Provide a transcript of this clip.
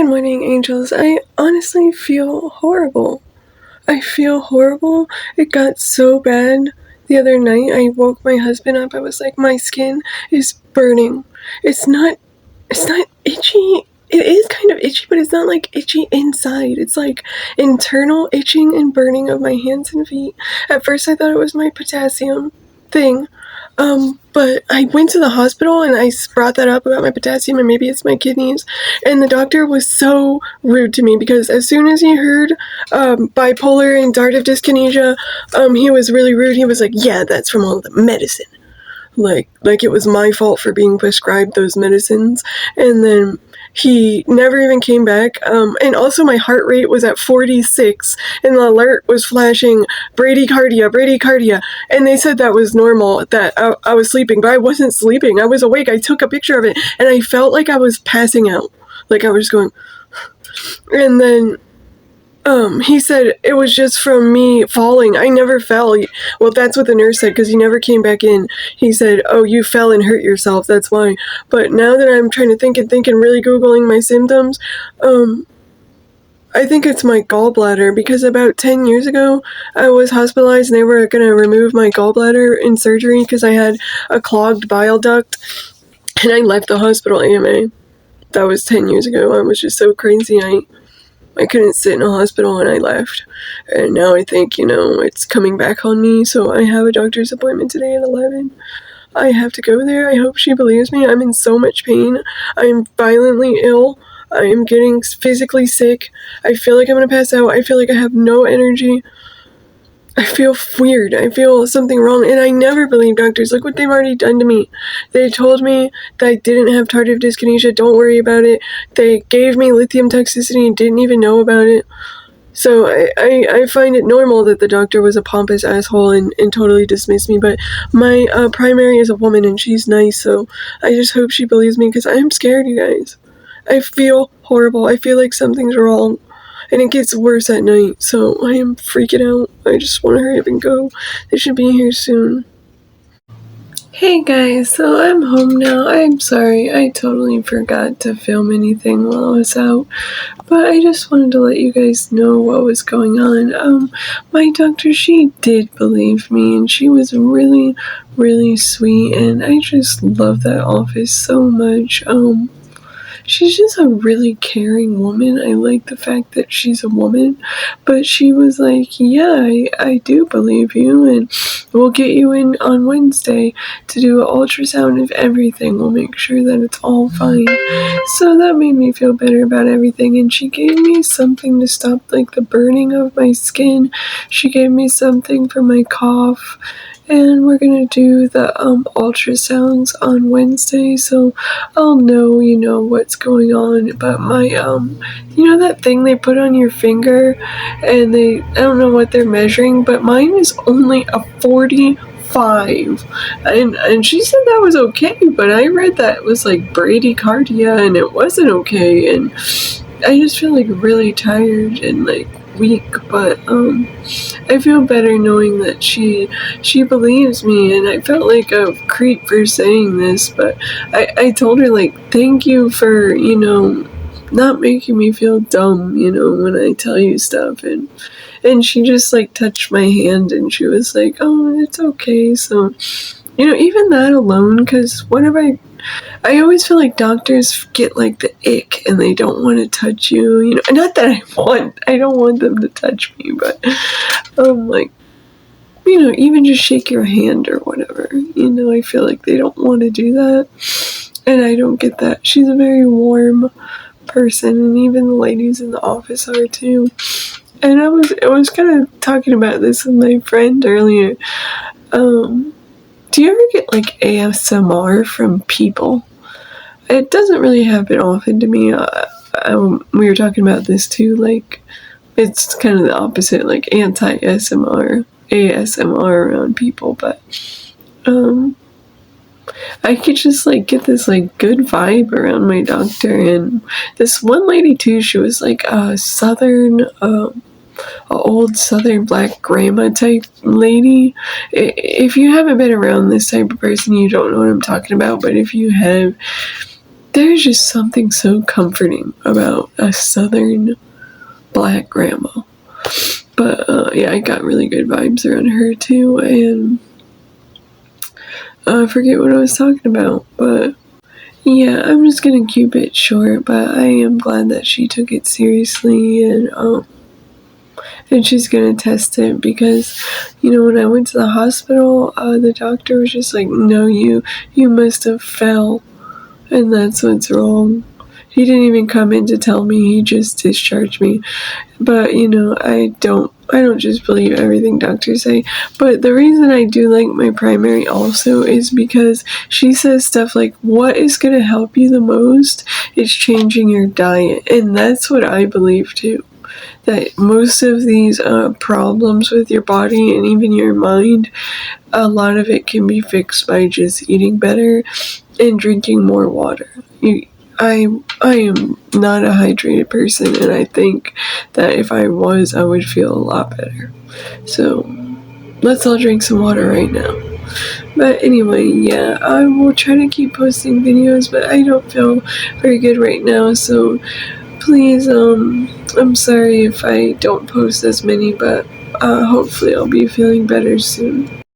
Good morning, angels. I honestly feel horrible. I feel horrible. It got so bad the other night. I woke my husband up. I was like, my skin is burning. It's not itchy. It is kind of itchy, but it's not like itchy inside. It's like internal itching and burning of my hands and feet. At first I thought it was my potassium thing. But I went to the hospital and I brought that up about my potassium and maybe it's my kidneys. And the doctor was so rude to me because as soon as he heard bipolar and tardive dyskinesia, he was really rude. He was like, yeah, that's from all the medicine. Like it was my fault for being prescribed those medicines. And then he never even came back. And also my heart rate was at 46 and the alert was flashing bradycardia. And they said that was normal, that I was sleeping, but I wasn't sleeping. I was awake. I took a picture of it and I felt like I was passing out. Like I was going, and then he said it was just from me falling. I never fell. Well, that's what the nurse said because he never came back in. He said, oh, you fell and hurt yourself. That's why. But now that I'm trying to think and really Googling my symptoms, I think it's my gallbladder because about 10 years ago, I was hospitalized and they were going to remove my gallbladder in surgery because I had a clogged bile duct and I left the hospital AMA. That was 10 years ago. I was just so crazy. I couldn't sit in a hospital and I left. And now I think, it's coming back on me. So I have a doctor's appointment today at 11. I have to go there. I hope she believes me. I'm in so much pain. I'm violently ill. I am getting physically sick. I feel like I'm going to pass out. I feel like I have no energy. I feel weird. I feel something wrong. And I never believe doctors. Look what they've already done to me. They told me that I didn't have tardive dyskinesia. Don't worry about it. They gave me lithium toxicity and didn't even know about it. So I find it normal that the doctor was a pompous asshole and totally dismissed me. But my primary is a woman and she's nice. So I just hope she believes me because I am scared, you guys. I feel horrible. I feel like something's wrong. And it gets worse at night, so I am freaking out. I just want to hurry up and go. They should be here soon. Hey guys, so I'm home now. I'm sorry, I totally forgot to film anything while I was out. But I just wanted to let you guys know what was going on. My doctor, she did believe me, and she was really, really sweet, and I just love that office so much. She's just a really caring woman. I like the fact that she's a woman, but she was like, yeah, I do believe you, and we'll get you in on Wednesday to do an ultrasound of everything. We'll make sure that it's all fine. So that made me feel better about everything, and she gave me something to stop like the burning of my skin. She gave me something for my cough. And we're gonna do the ultrasounds on Wednesday, so I'll know, what's going on. But my that thing they put on your finger, and I don't know what they're measuring, but mine is only a 45. And she said that was okay, but I read that it was like bradycardia, and it wasn't okay, and I just feel like really tired and like weak, but I feel better knowing that she believes me, and I felt like a creep for saying this, but I told her like, thank you for not making me feel dumb when I tell you stuff, and she just like touched my hand and she was like, oh, it's okay. So even that alone, because whenever I always feel like doctors get like the ick and they don't want to touch you, not that I don't want them to touch me, but like, even just shake your hand or whatever, I feel like they don't want to do that, and I don't get that. She's a very warm person, and even the ladies in the office are too. And I was kind of talking about this with my friend earlier. Do you ever get like ASMR from people? It doesn't really happen often to me. We were talking about this too, like, it's kind of the opposite, like anti-ASMR around people, but I could just like get this like good vibe around my doctor. And this one lady too, she was like a old southern black grandma type lady. If you haven't been around this type of person, you don't know what I'm talking about, but if you have, there's just something so comforting about a southern black grandma. But yeah, I got really good vibes around her too, and I forget what I was talking about, but yeah, I'm just gonna keep it short. But I am glad that she took it seriously, and she's gonna test it because, when I went to the hospital, the doctor was just like, "No, you must have fell, and that's what's wrong." He didn't even come in to tell me; he just discharged me. But I don't just believe everything doctors say. But the reason I do like my primary also is because she says stuff like, what is going to help you the most is changing your diet. And that's what I believe too. That most of these problems with your body and even your mind, a lot of it can be fixed by just eating better and drinking more water. I am not a hydrated person, and I think that if I was, I would feel a lot better. So let's all drink some water right now. But anyway, yeah, I will try to keep posting videos, but I don't feel very good right now, so please, I'm sorry if I don't post as many, but hopefully I'll be feeling better soon.